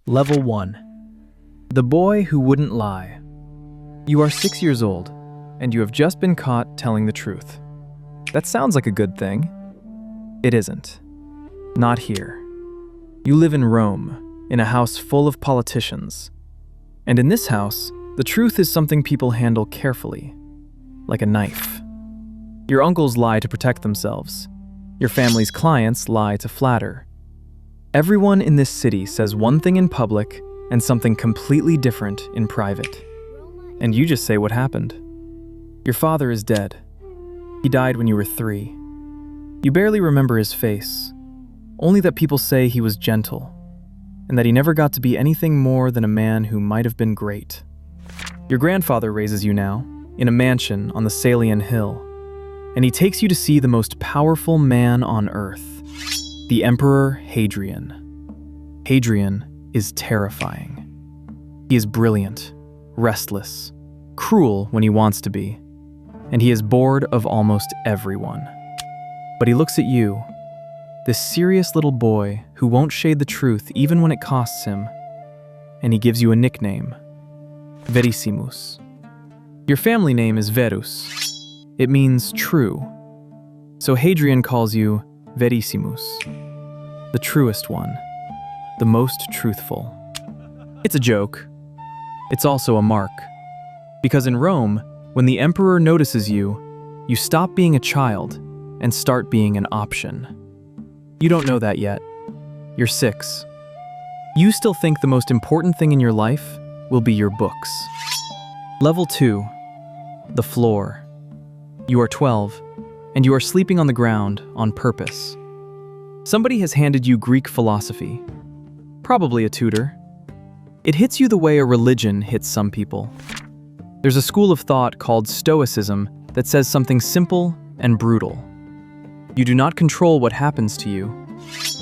Level 1. The boy who wouldn't lie. You are 6 years old, and you have just been caught telling the truth. That sounds like a good thing. It isn't. Not here. You live in Rome, in a house full of politicians. And in this house, the truth is something people handle carefully, like a knife. Your uncles lie to protect themselves. Your family's clients lie to flatter. Everyone in this city says one thing in public and something completely different in private. And you just say what happened. Your father is dead. He died when you were 3. You barely remember his face, only that people say he was gentle, and that he never got to be anything more than a man who might have been great. Your grandfather raises you now, in a mansion on the Salian Hill, and he takes you to see the most powerful man on earth, the Emperor Hadrian. Hadrian is terrifying. He is brilliant, restless, cruel when he wants to be, and he is bored of almost everyone. But he looks at you, this serious little boy who won't shade the truth even when it costs him, and he gives you a nickname, Verissimus. Your family name is Verus. It means true. So Hadrian calls you Verissimus, the truest one, the most truthful. It's a joke. It's also a mark. Because in Rome, when the emperor notices you, you stop being a child and start being an option. You don't know that yet. You're 6. You still think the most important thing in your life will be your books. Level 2. The floor. You are 12, and you are sleeping on the ground on purpose. Somebody has handed you Greek philosophy, probably a tutor. It hits you the way a religion hits some people. There's a school of thought called Stoicism that says something simple and brutal. You do not control what happens to you.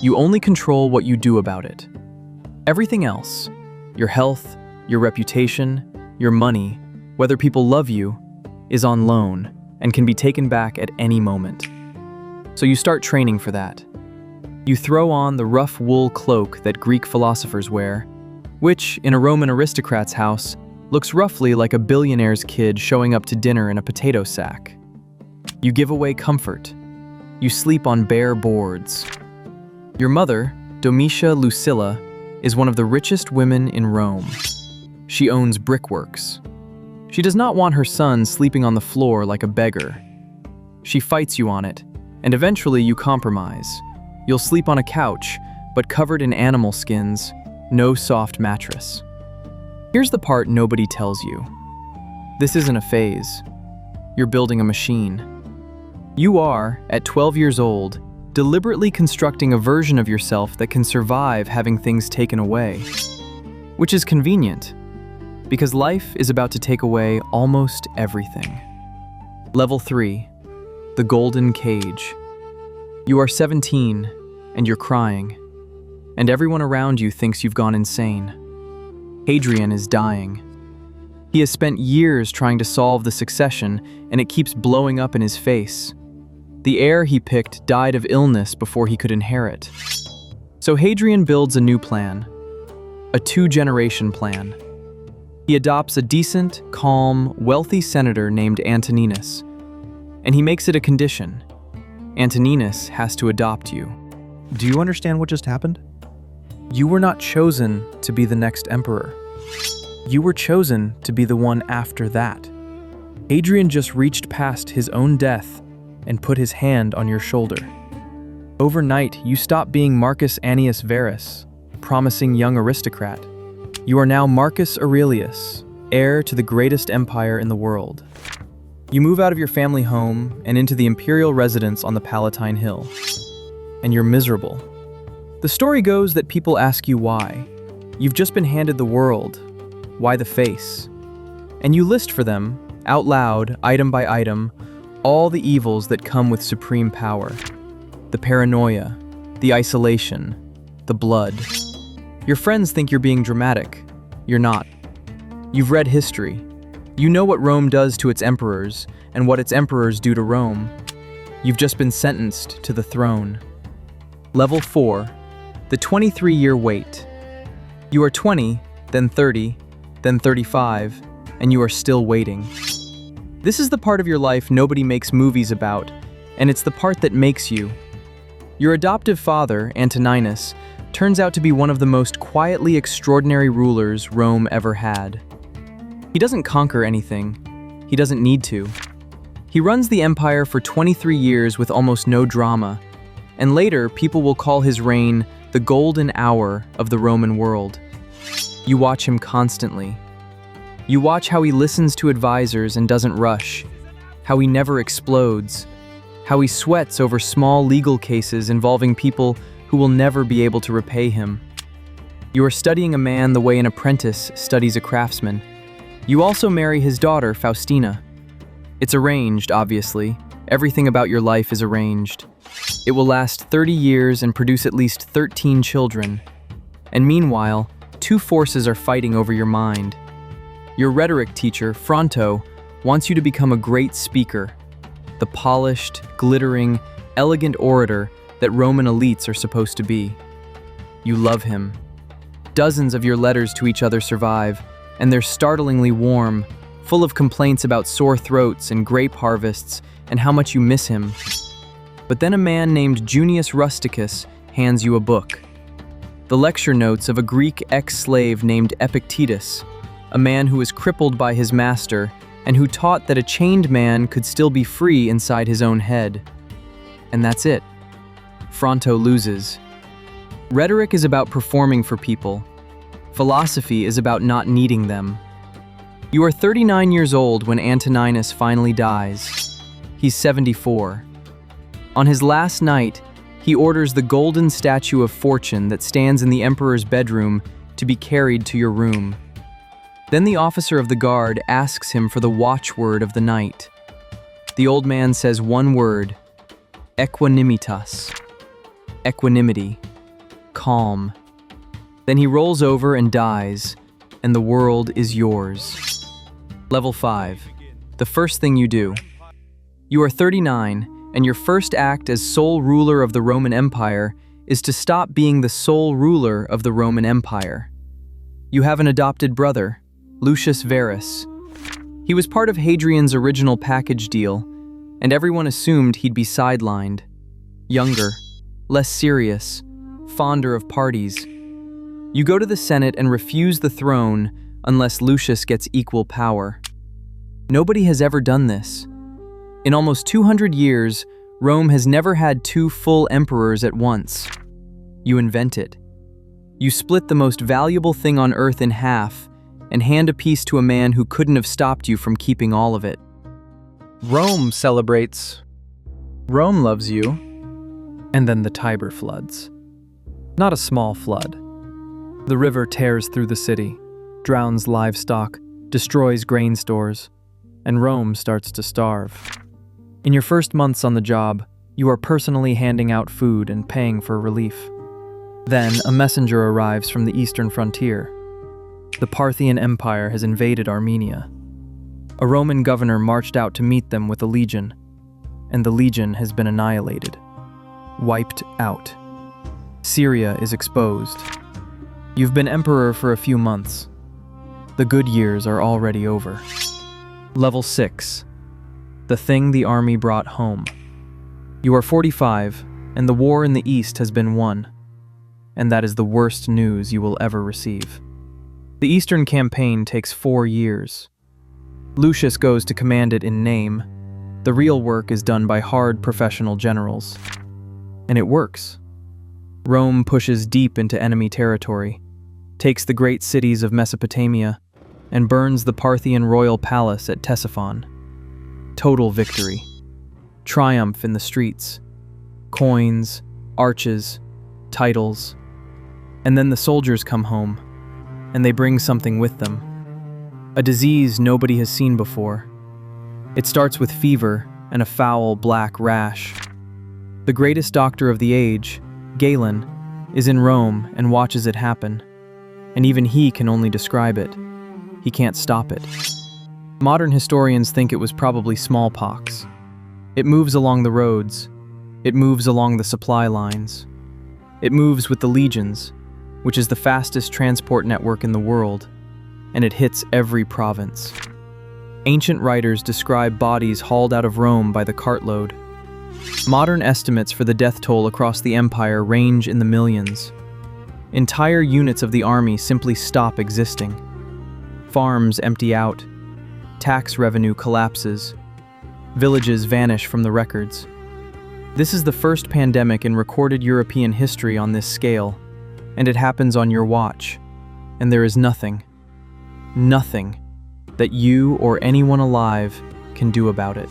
You only control what you do about it. Everything else, your health, your reputation, your money, whether people love you, is on loan and can be taken back at any moment. So you start training for that. You throw on the rough wool cloak that Greek philosophers wear, which, in a Roman aristocrat's house, looks roughly like a billionaire's kid showing up to dinner in a potato sack. You give away comfort. You sleep on bare boards. Your mother, Domitia Lucilla, is one of the richest women in Rome. She owns brickworks. She does not want her son sleeping on the floor like a beggar. She fights you on it, and eventually you compromise. You'll sleep on a couch, but covered in animal skins, no soft mattress. Here's the part nobody tells you. This isn't a phase. You're building a machine. You are, at 12 years old, deliberately constructing a version of yourself that can survive having things taken away. Which is convenient, because life is about to take away almost everything. Level 3. The golden cage. You are 17, and you're crying, and everyone around you thinks you've gone insane. Hadrian is dying. He has spent years trying to solve the succession, and it keeps blowing up in his face. The heir he picked died of illness before he could inherit. So Hadrian builds a new plan, a 2-generation plan. He adopts a decent, calm, wealthy senator named Antoninus, and he makes it a condition. Antoninus has to adopt you. Do you understand what just happened? You were not chosen to be the next emperor. You were chosen to be the one after that. Hadrian just reached past his own death and put his hand on your shoulder. Overnight, you stopped being Marcus Annius Verus, promising young aristocrat. You are now Marcus Aurelius, heir to the greatest empire in the world. You move out of your family home and into the imperial residence on the Palatine Hill. And you're miserable. The story goes that people ask you why. You've just been handed the world. Why the face? And you list for them, out loud, item by item, all the evils that come with supreme power. The paranoia, the isolation, the blood. Your friends think you're being dramatic. You're not. You've read history. You know what Rome does to its emperors and what its emperors do to Rome. You've just been sentenced to the throne. Level 4. The 23-year wait. You are 20, then 30, then 35, and you are still waiting. This is the part of your life nobody makes movies about, and it's the part that makes you. Your adoptive father, Antoninus, turns out to be one of the most quietly extraordinary rulers Rome ever had. He doesn't conquer anything. He doesn't need to. He runs the empire for 23 years with almost no drama, and later people will call his reign the golden hour of the Roman world. You watch him constantly. You watch how he listens to advisors and doesn't rush, how he never explodes, how he sweats over small legal cases involving people who will never be able to repay him. You are studying a man the way an apprentice studies a craftsman. You also marry his daughter, Faustina. It's arranged, obviously. Everything about your life is arranged. It will last 30 years and produce at least 13 children. And meanwhile, two forces are fighting over your mind. Your rhetoric teacher, Fronto, wants you to become a great speaker, the polished, glittering, elegant orator that Roman elites are supposed to be. You love him. Dozens of your letters to each other survive, and they're startlingly warm, full of complaints about sore throats and grape harvests and how much you miss him. But then a man named Junius Rusticus hands you a book. The lecture notes of a Greek ex-slave named Epictetus, a man who was crippled by his master and who taught that a chained man could still be free inside his own head. And that's it. Fronto loses. Rhetoric is about performing for people. Philosophy is about not needing them. You are 39 years old when Antoninus finally dies. He's 74. On his last night, he orders the golden statue of Fortune that stands in the emperor's bedroom to be carried to your room. Then the officer of the guard asks him for the watchword of the night. The old man says one word: equanimitas. Equanimity. Calm. Then he rolls over and dies, and the world is yours. Level 5. The first thing you do. You are 39, and your first act as sole ruler of the Roman Empire is to stop being the sole ruler of the Roman Empire. You have an adopted brother, Lucius Verus. He was part of Hadrian's original package deal, and everyone assumed he'd be sidelined. Younger, less serious, fonder of parties. You go to the Senate and refuse the throne unless Lucius gets equal power. Nobody has ever done this. In almost 200 years, Rome has never had two full emperors at once. You invent it. You split the most valuable thing on earth in half and hand a piece to a man who couldn't have stopped you from keeping all of it. Rome celebrates. Rome loves you. And then the Tiber floods. Not a small flood. The river tears through the city, drowns livestock, destroys grain stores, and Rome starts to starve. In your first months on the job, you are personally handing out food and paying for relief. Then a messenger arrives from the eastern frontier. The Parthian Empire has invaded Armenia. A Roman governor marched out to meet them with a legion, and the legion has been annihilated. Wiped out. Syria is exposed. You've been emperor for a few months. The good years are already over. Level 6. The thing the army brought home. You are 45, and the war in the East has been won. And that is the worst news you will ever receive. The Eastern campaign takes 4 years. Lucius goes to command it in name. The real work is done by hard professional generals. And it works. Rome pushes deep into enemy territory, takes the great cities of Mesopotamia, and burns the Parthian royal palace at Ctesiphon. Total victory. Triumph in the streets. Coins, arches, titles. And then the soldiers come home, and they bring something with them. A disease nobody has seen before. It starts with fever and a foul black rash. The greatest doctor of the age, Galen, is in Rome and watches it happen. And even he can only describe it. He can't stop it. Modern historians think it was probably smallpox. It moves along the roads. It moves along the supply lines. It moves with the legions. which is the fastest transport network in the world, and it hits every province. Ancient writers describe bodies hauled out of Rome by the cartload. Modern estimates for the death toll across the empire range in the millions. Entire units of the army simply stop existing. Farms empty out. Tax revenue collapses. Villages vanish from the records. This is the first pandemic in recorded European history on this scale, and it happens on your watch. And there is nothing that you or anyone alive can do about it.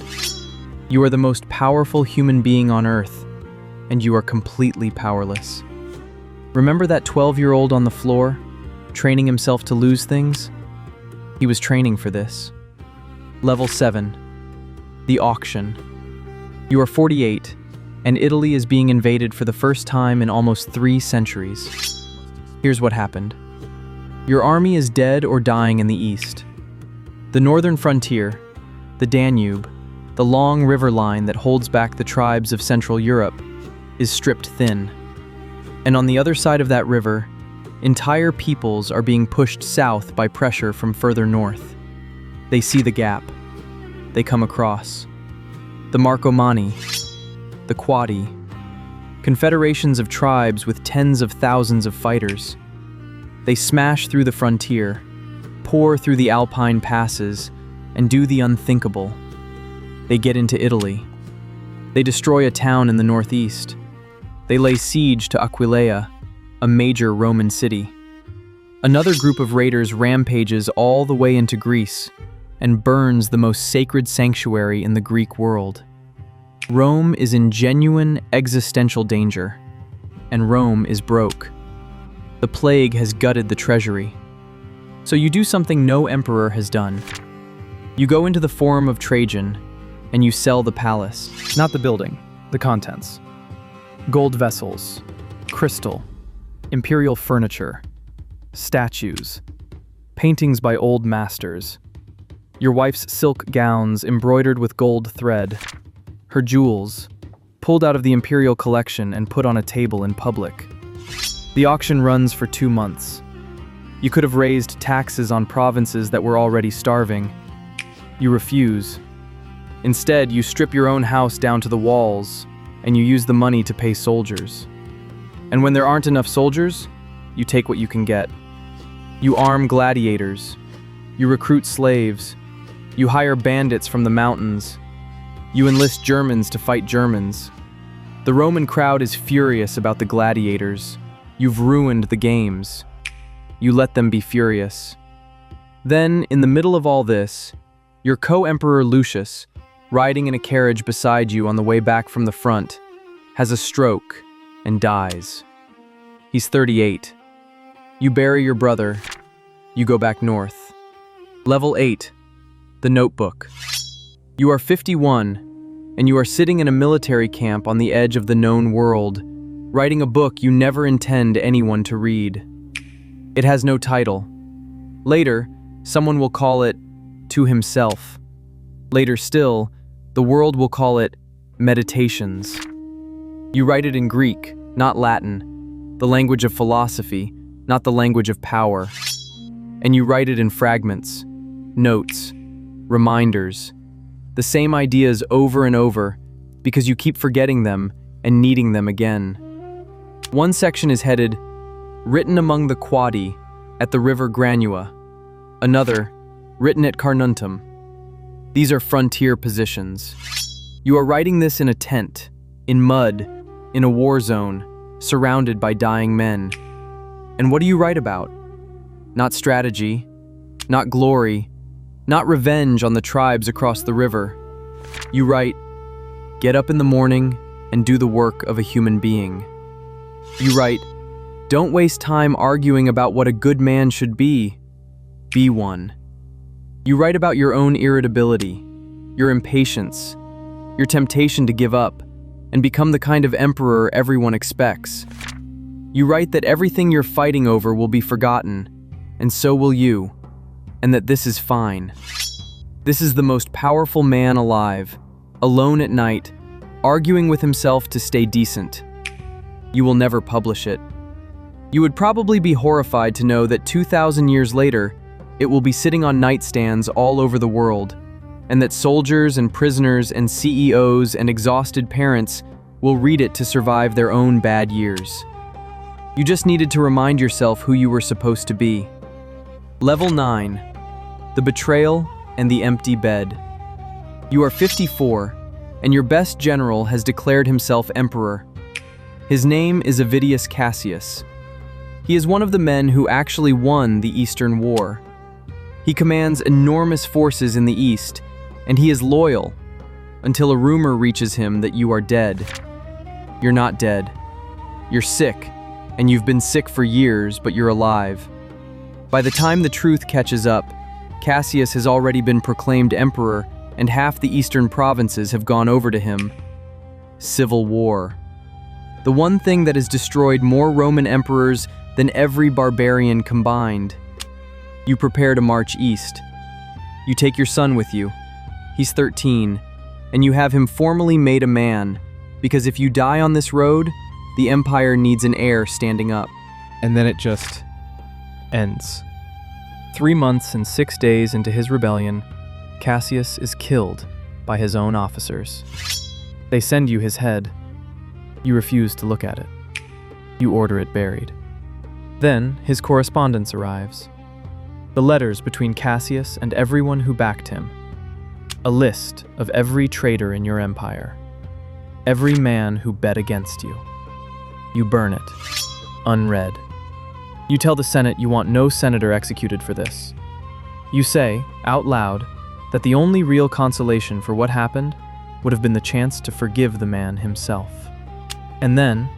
You are the most powerful human being on Earth, and you are completely powerless. Remember that 12-year-old on the floor, training himself to lose things? He was training for this. Level 7. The auction. You are 48, and Italy is being invaded for the first time in almost 3 centuries. Here's what happened. Your army is dead or dying in the east. The northern frontier, the Danube, the long river line that holds back the tribes of Central Europe, is stripped thin. And on the other side of that river, entire peoples are being pushed south by pressure from further north. They see the gap. They come across. The Marcomanni, the Quadi, confederations of tribes with tens of thousands of fighters. They smash through the frontier, pour through the Alpine passes, and do the unthinkable. They get into Italy. They destroy a town in the northeast. They lay siege to Aquileia, a major Roman city. Another group of raiders rampages all the way into Greece and burns the most sacred sanctuary in the Greek world. Rome is in genuine existential danger, and Rome is broke. The plague has gutted the treasury. So you do something no emperor has done. You go into the Forum of Trajan, and you sell the palace. Not the building, the contents. Gold vessels, crystal, imperial furniture, statues, paintings by old masters, your wife's silk gowns embroidered with gold thread, her jewels, pulled out of the imperial collection and put on a table in public. The auction runs for 2 months. You could have raised taxes on provinces that were already starving. You refuse. Instead, you strip your own house down to the walls, and you use the money to pay soldiers. And when there aren't enough soldiers, you take what you can get. You arm gladiators. You recruit slaves. You hire bandits from the mountains. You enlist Germans to fight Germans. The Roman crowd is furious about the gladiators. You've ruined the games. You let them be furious. Then, in the middle of all this, your co-emperor Lucius, riding in a carriage beside you on the way back from the front, has a stroke and dies. He's 38. You bury your brother. You go back north. Level 8. The notebook. You are 51, and you are sitting in a military camp on the edge of the known world, writing a book you never intend anyone to read. It has no title. Later, someone will call it To Himself. Later still, the world will call it Meditations. You write it in Greek, not Latin, the language of philosophy, not the language of power. And you write it in fragments, notes, reminders, the same ideas over and over, because you keep forgetting them and needing them again. One section is headed, Written among the Quadi, at the river Granua. Another, Written at Carnuntum. These are frontier positions. You are writing this in a tent, in mud, in a war zone, surrounded by dying men. And what do you write about? Not strategy, not glory, not revenge on the tribes across the river. You write, get up in the morning and do the work of a human being. You write, don't waste time arguing about what a good man should be. Be one. You write about your own irritability, your impatience, your temptation to give up, and become the kind of emperor everyone expects. You write that everything you're fighting over will be forgotten, and so will you, and that this is fine. This is the most powerful man alive, alone at night, arguing with himself to stay decent. You will never publish it. You would probably be horrified to know that 2,000 years later, it will be sitting on nightstands all over the world, and that soldiers and prisoners and CEOs and exhausted parents will read it to survive their own bad years. You just needed to remind yourself who you were supposed to be. Level 9. The betrayal and the empty bed. You are 54, and your best general has declared himself emperor. His name is Avidius Cassius. He is one of the men who actually won the Eastern War. He commands enormous forces in the East, and he is loyal until a rumor reaches him that you are dead. You're not dead. You're sick, and you've been sick for years, but you're alive. By the time the truth catches up, Cassius has already been proclaimed emperor, and half the eastern provinces have gone over to him. Civil war. The one thing that has destroyed more Roman emperors than every barbarian combined. You prepare to march east. You take your son with you. He's 13, and you have him formally made a man, because if you die on this road, the empire needs an heir standing up. And then it just ends. 3 months and 6 days into his rebellion, Cassius is killed by his own officers. They send you his head. You refuse to look at it. You order it buried. Then his correspondence arrives. The letters between Cassius and everyone who backed him. A list of every traitor in your empire. Every man who bet against you. You burn it, unread. You tell the Senate you want no senator executed for this. You say, out loud, that the only real consolation for what happened would have been the chance to forgive the man himself. And then,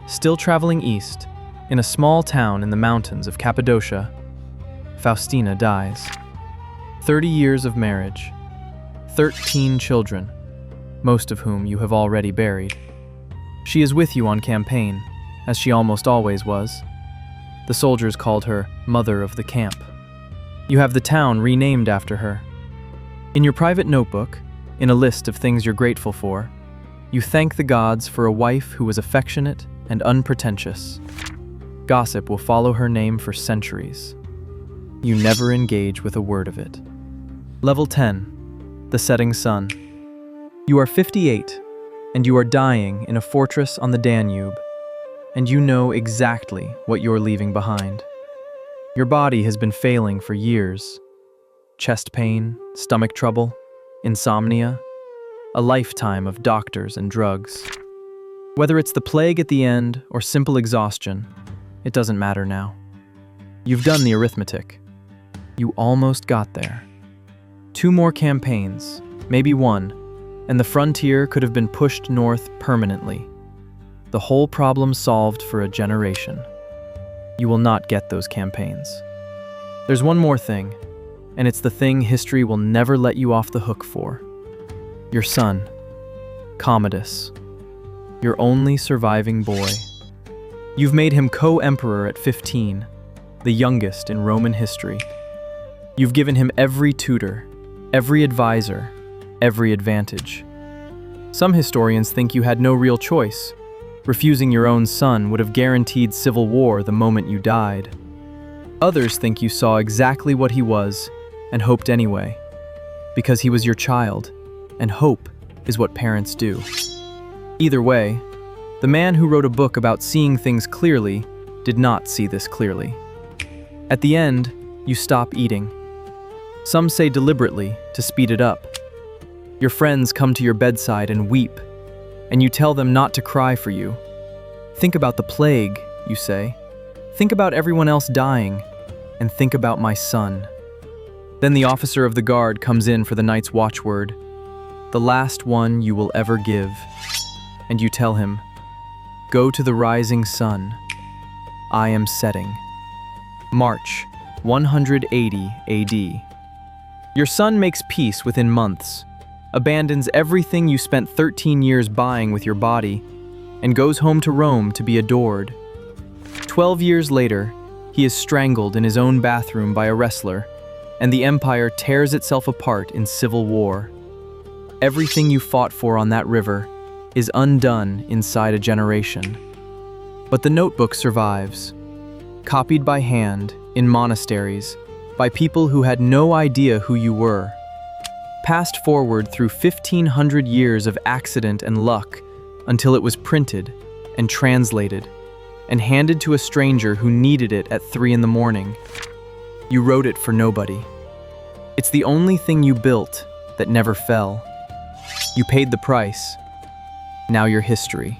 still traveling east, in a small town in the mountains of Cappadocia, Faustina dies. 30 years of marriage, 13 children, most of whom you have already buried. She is with you on campaign, as she almost always was. The soldiers called her Mother of the Camp. You have the town renamed after her. In your private notebook, in a list of things you're grateful for, you thank the gods for a wife who was affectionate and unpretentious. Gossip will follow her name for centuries. You never engage with a word of it. Level 10. The setting sun. You are 58, and you are dying in a fortress on the Danube, and you know exactly what you're leaving behind. Your body has been failing for years. Chest pain, stomach trouble, insomnia, a lifetime of doctors and drugs. Whether it's the plague at the end or simple exhaustion, it doesn't matter now. You've done the arithmetic. You almost got there. 2 more campaigns, maybe 1, and the frontier could have been pushed north permanently. The whole problem solved for a generation. You will not get those campaigns. There's one more thing, and it's the thing history will never let you off the hook for. Your son, Commodus, your only surviving boy. You've made him co-emperor at 15, the youngest in Roman history. You've given him every tutor, every advisor, every advantage. Some historians think you had no real choice. Refusing your own son would have guaranteed civil war the moment you died. Others think you saw exactly what he was and hoped anyway, because he was your child, and hope is what parents do. Either way, the man who wrote a book about seeing things clearly did not see this clearly. At the end, you stop eating. Some say deliberately to speed it up. Your friends come to your bedside and weep, and you tell them not to cry for you. Think about the plague, you say. Think about everyone else dying, and think about my son. Then the officer of the guard comes in for the night's watchword, the last one you will ever give, and you tell him, go to the rising sun. I am setting. March 180 AD. Your son makes peace within months, abandons everything you spent 13 years buying with your body, and goes home to Rome to be adored. 12 years later, he is strangled in his own bathroom by a wrestler, and the empire tears itself apart in civil war. Everything you fought for on that river is undone inside a generation. But the notebook survives. copied by hand, in monasteries, by people who had no idea who you were. Passed forward through 1,500 years of accident and luck until it was printed and translated and handed to a stranger who needed it at 3 in the morning. You wrote it for nobody. It's the only thing you built that never fell. You paid the price. Now you're history.